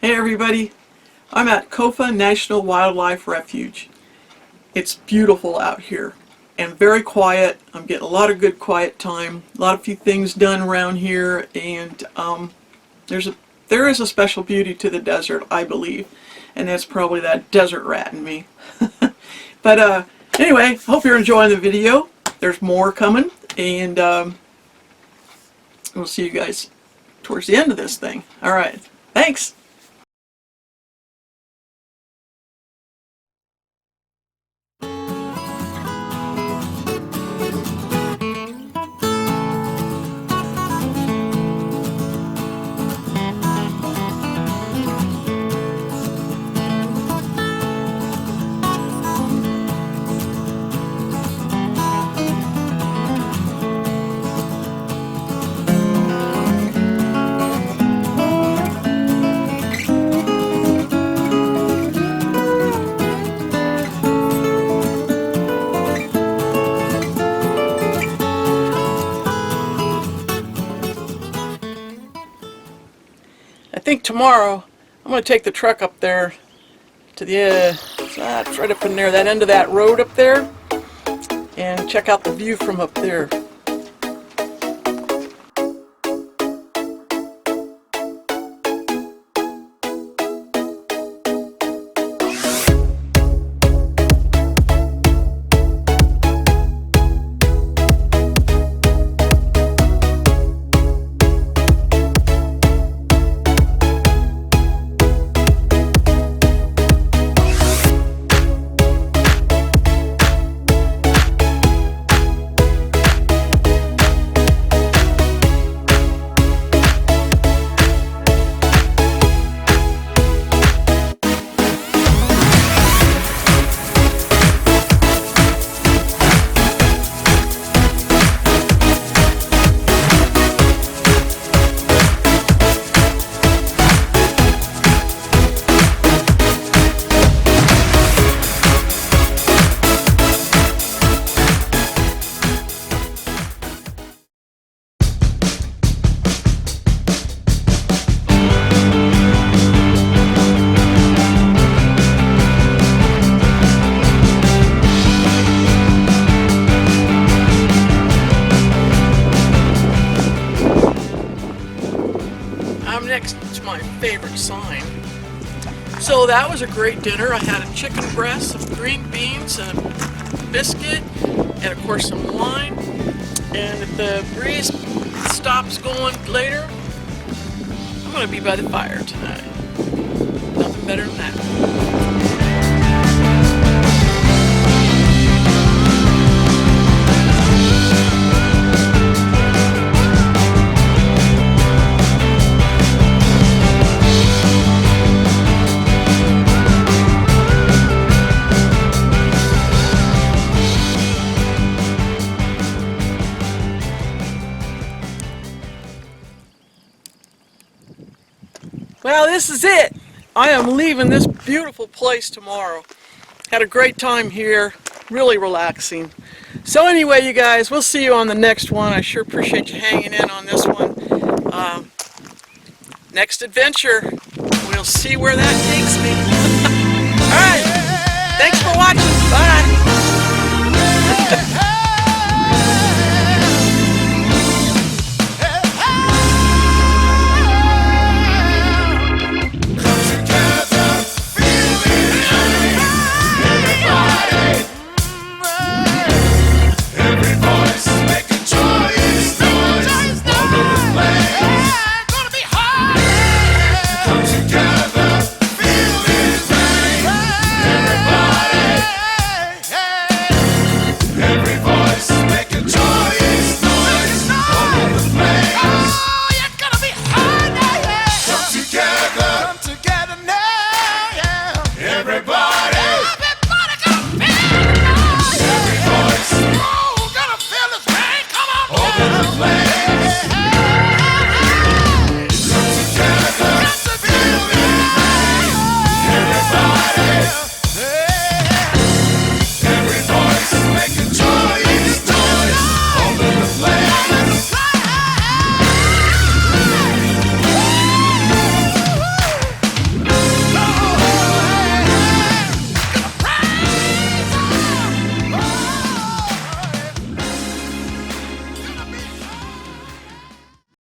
Hey everybody, I'm at Kofa National Wildlife Refuge. It's beautiful out here and very quiet. I'm getting a lot of good quiet time, a lot of few things done around here, and there is a special beauty to the desert, I believe, and that's probably that desert rat in me. But anyway, hope you're enjoying the video. There's more coming, and we'll see you guys towards the end of this thing. All right, thanks. I think tomorrow I'm going to take the truck up there to the, it's right up in there, that end of that road up there, and check out the view from up there. I'm next to my favorite sign. So that was a great dinner. I had a chicken breast, some green beans, and a biscuit, and of course some wine. And if the breeze stops going later, I'm going to be by the fire tonight. Nothing better than that. Well, this is it. I am leaving this beautiful place tomorrow. Had a great time here, really relaxing. So anyway, you guys, we'll see you on the next one. I sure appreciate you hanging in on this one. Next adventure, we'll see where that takes me. All right, thanks for watching.